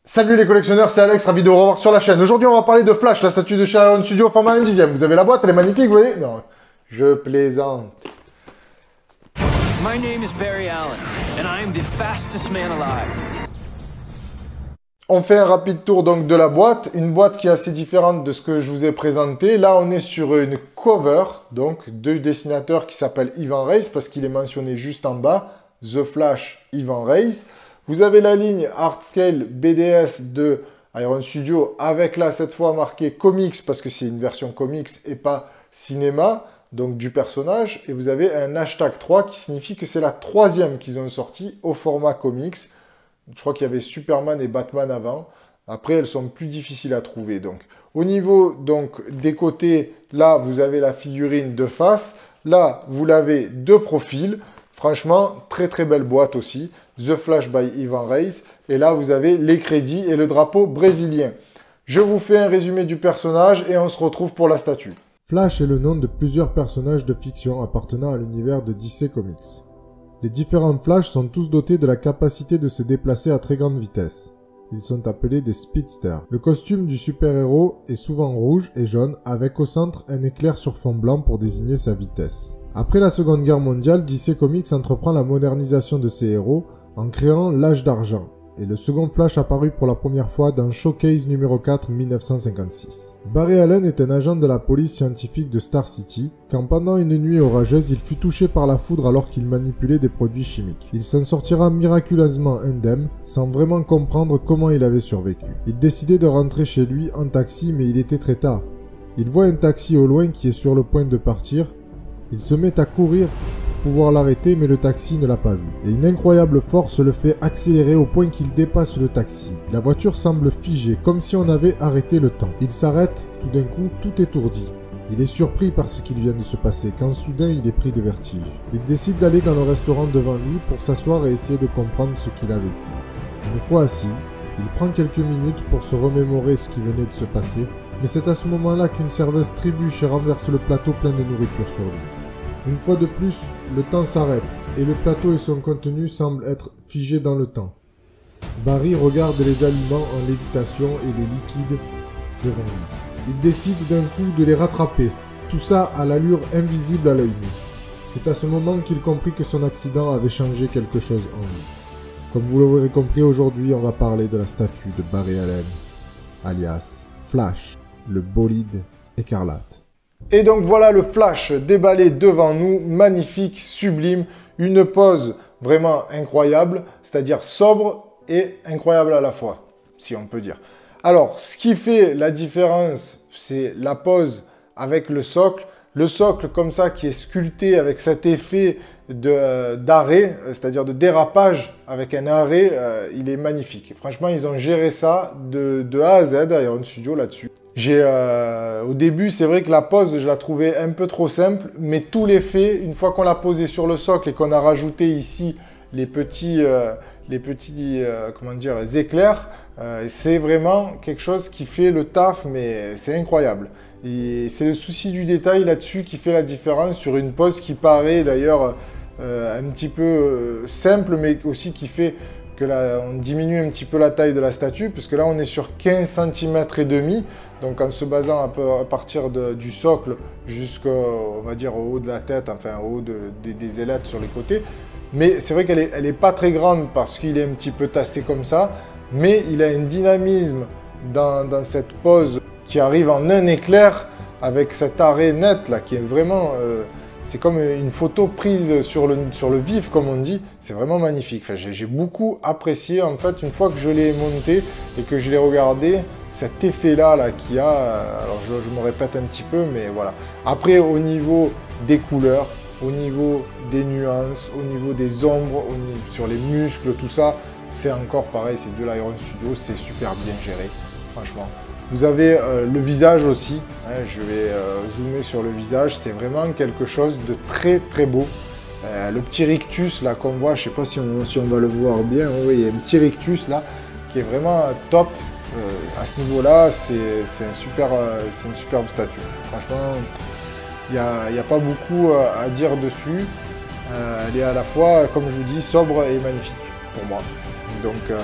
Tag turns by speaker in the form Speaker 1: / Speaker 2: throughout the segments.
Speaker 1: Salut les collectionneurs, c'est Alex, ravi de vous revoir sur la chaîne. Aujourd'hui, on va parler de Flash, la statue de chez Iron Studio format 1/10. Vous avez la boîte, elle est magnifique, vous voyez? Non, je plaisante.
Speaker 2: My name is Barry Allen, and I am the fastest man alive.
Speaker 1: On fait un rapide tour donc de la boîte, une boîte qui est assez différente de ce que je vous ai présenté. Là, on est sur une cover, donc du dessinateur qui s'appelle Ivan Reis, parce qu'il est mentionné juste en bas, The Flash Ivan Reis. Vous avez la ligne Art Scale BDS de Iron Studio, avec là, cette fois, marqué Comics, parce que c'est une version comics et pas cinéma, donc du personnage. Et vous avez un hashtag 3 qui signifie que c'est la troisième qu'ils ont sorti au format comics. Je crois qu'il y avait Superman et Batman avant. Après, elles sont plus difficiles à trouver. Donc, au niveau donc, des côtés, là, vous avez la figurine de face. Là, vous l'avez de profil. Franchement, très très belle boîte aussi. The Flash by Ivan Reis. Et là, vous avez les crédits et le drapeau brésilien. Je vous fais un résumé du personnage et on se retrouve pour la statue.
Speaker 3: Flash est le nom de plusieurs personnages de fiction appartenant à l'univers de DC Comics. Les différents Flash sont tous dotés de la capacité de se déplacer à très grande vitesse. Ils sont appelés des speedsters. Le costume du super-héros est souvent rouge et jaune, avec au centre un éclair sur fond blanc pour désigner sa vitesse. Après la Seconde Guerre mondiale, DC Comics entreprend la modernisation de ses héros en créant l'Âge d'Argent, et le second Flash apparut pour la première fois dans Showcase numéro 4 1956. Barry Allen est un agent de la police scientifique de Star City, quand pendant une nuit orageuse il fut touché par la foudre alors qu'il manipulait des produits chimiques. Il s'en sortira miraculeusement indemne, sans vraiment comprendre comment il avait survécu. Il décidait de rentrer chez lui en taxi, mais il était très tard. Il voit un taxi au loin qui est sur le point de partir. Il se met à courir pour pouvoir l'arrêter, mais le taxi ne l'a pas vu. Et une incroyable force le fait accélérer au point qu'il dépasse le taxi. La voiture semble figée, comme si on avait arrêté le temps. Il s'arrête, tout d'un coup, tout étourdi. Il est surpris par ce qu'il vient de se passer, quand soudain il est pris de vertige. Il décide d'aller dans le restaurant devant lui pour s'asseoir et essayer de comprendre ce qu'il a vécu. Une fois assis, il prend quelques minutes pour se remémorer ce qui venait de se passer, mais c'est à ce moment-là qu'une serveuse trébuche et renverse le plateau plein de nourriture sur lui. Une fois de plus, le temps s'arrête, et le plateau et son contenu semblent être figés dans le temps. Barry regarde les aliments en lévitation et les liquides devant lui. Il décide d'un coup de les rattraper, tout ça à l'allure invisible à l'œil nu. C'est à ce moment qu'il comprit que son accident avait changé quelque chose en lui. Comme vous l'aurez compris, aujourd'hui, on va parler de la statue de Barry Allen, alias Flash, le bolide écarlate.
Speaker 1: Et donc voilà le Flash déballé devant nous, magnifique, sublime, une pose vraiment incroyable, c'est-à-dire sobre et incroyable à la fois, si on peut dire. Alors, ce qui fait la différence, c'est la pose avec le socle. Le socle comme ça qui est sculpté avec cet effet d'arrêt, c'est-à-dire de dérapage avec un arrêt, il est magnifique. Franchement, ils ont géré ça de A à Z, Iron Studio là-dessus. Au début, c'est vrai que la pose, je la trouvais un peu trop simple, mais tout l'effet, une fois qu'on l'a posé sur le socle et qu'on a rajouté ici les petits comment dire, éclairs, c'est vraiment quelque chose qui fait le taf, mais c'est incroyable. Et c'est le souci du détail là-dessus qui fait la différence sur une pose qui paraît d'ailleurs un petit peu simple, mais aussi qui fait que là, on diminue un petit peu la taille de la statue, puisque là on est sur 15 cm et demi, donc en se basant à partir du socle jusqu'au, on va dire, au haut de la tête, enfin au haut des ailettes sur les côtés. Mais c'est vrai qu'elle est pas très grande parce qu'il est un petit peu tassé comme ça, mais il a un dynamisme dans cette pose qui arrive en un éclair avec cet arrêt net là qui est vraiment... c'est comme une photo prise sur le vif, comme on dit. C'est vraiment magnifique. Enfin, j'ai beaucoup apprécié, en fait, une fois que je l'ai monté et que je l'ai regardé, cet effet-là qu'il y a. Alors, je me répète un petit peu, mais voilà. Après, au niveau des couleurs, au niveau des nuances, au niveau des ombres, sur les muscles, tout ça, c'est encore pareil. C'est de l'Iron Studio. C'est super bien géré, franchement. Vous avez le visage aussi, hein, je vais zoomer sur le visage, c'est vraiment quelque chose de très très beau. Le petit rictus là qu'on voit, je ne sais pas si on va le voir bien, oui, il y a un petit rictus là qui est vraiment top. À ce niveau-là, c'est une superbe statue. Franchement, il n'y a pas beaucoup à dire dessus. Elle est à la fois, comme je vous dis, sobre et magnifique pour moi. Donc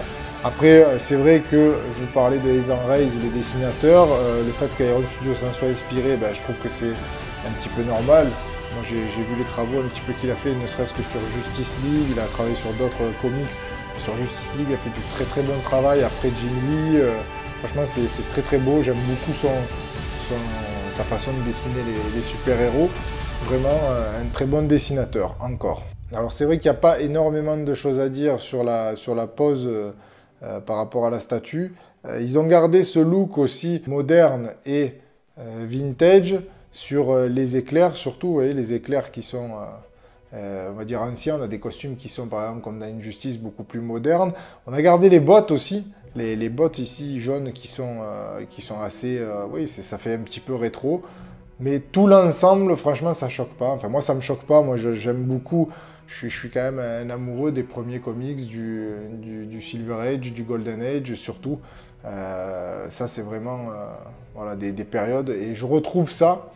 Speaker 1: Après, c'est vrai que je vous parlais d'Ivan Reis, le dessinateur, le fait qu'Iron Studio s'en soit inspiré, ben, je trouve que c'est un petit peu normal. Moi j'ai vu les travaux un petit peu qu'il a fait, ne serait-ce que sur Justice League, il a travaillé sur d'autres comics. Sur Justice League, il a fait du très très bon travail. Après Jim Lee, franchement c'est très très beau, j'aime beaucoup sa façon de dessiner les super-héros. Vraiment un très bon dessinateur, encore. Alors c'est vrai qu'il n'y a pas énormément de choses à dire sur la pose par rapport à la statue. Ils ont gardé ce look aussi moderne et vintage sur les éclairs, surtout, vous voyez, les éclairs qui sont, on va dire, anciens. On a des costumes qui sont, par exemple, comme dans Injustice, beaucoup plus modernes. On a gardé les bottes aussi, les bottes ici jaunes qui sont assez, oui, ça fait un petit peu rétro. Mais tout l'ensemble, franchement, ça choque pas. Enfin, moi, ça me choque pas. Moi, j'aime beaucoup. Je suis quand même un amoureux des premiers comics, du Silver Age, du Golden Age, surtout. Ça, c'est vraiment voilà, des périodes. Et je retrouve ça.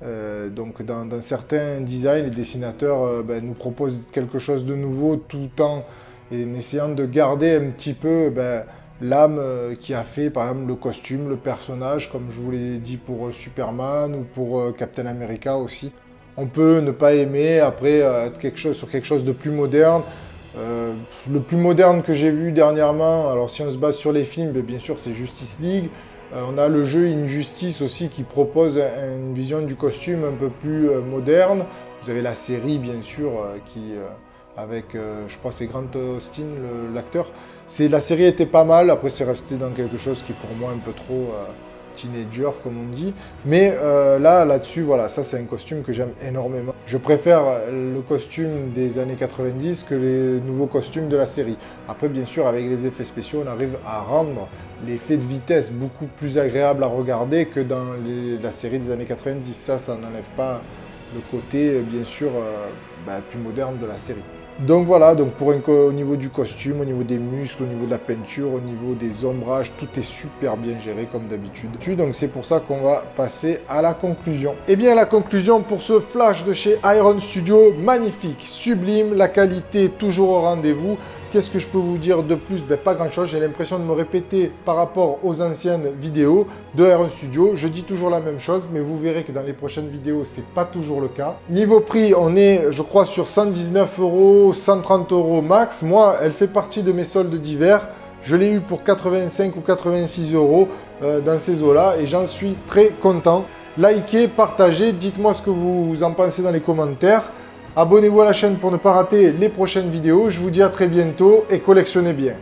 Speaker 1: Donc, dans certains designs, les dessinateurs nous proposent quelque chose de nouveau tout en essayant de garder un petit peu l'âme qui a fait, par exemple, le costume, le personnage, comme je vous l'ai dit pour Superman ou pour Captain America aussi. On peut ne pas aimer, après, être sur quelque chose de plus moderne. Le plus moderne que j'ai vu dernièrement, alors si on se base sur les films, bien sûr, c'est Justice League. On a le jeu Injustice aussi qui propose une vision du costume un peu plus moderne. Vous avez la série, bien sûr, avec, je crois, c'est Grant Austin, l'acteur. La série était pas mal, après c'est resté dans quelque chose qui est pour moi un peu trop teenager, comme on dit. Mais là-dessus, voilà, ça c'est un costume que j'aime énormément. Je préfère le costume des années 90 que les nouveaux costumes de la série. Après, bien sûr, avec les effets spéciaux, on arrive à rendre l'effet de vitesse beaucoup plus agréable à regarder que dans la série des années 90. Ça n'enlève pas le côté, bien sûr, plus moderne de la série. Donc voilà, donc au niveau du costume, au niveau des muscles, au niveau de la peinture, au niveau des ombrages, tout est super bien géré comme d'habitude. Donc c'est pour ça qu'on va passer à la conclusion. Et bien la conclusion pour ce flash de chez Iron Studio, magnifique, sublime, la qualité toujours au rendez-vous. Qu'est-ce que je peux vous dire de plus? Pas grand chose, j'ai l'impression de me répéter par rapport aux anciennes vidéos de Iron Studio. Je dis toujours la même chose, mais vous verrez que dans les prochaines vidéos, c'est pas toujours le cas. Niveau prix, on est, je crois, sur 119 €, 130 € max. Moi, elle fait partie de mes soldes d'hiver. Je l'ai eu pour 85 ou 86 € dans ces eaux-là et j'en suis très content. Likez, partagez, dites-moi ce que vous en pensez dans les commentaires. Abonnez-vous à la chaîne pour ne pas rater les prochaines vidéos. Je vous dis à très bientôt et collectionnez bien.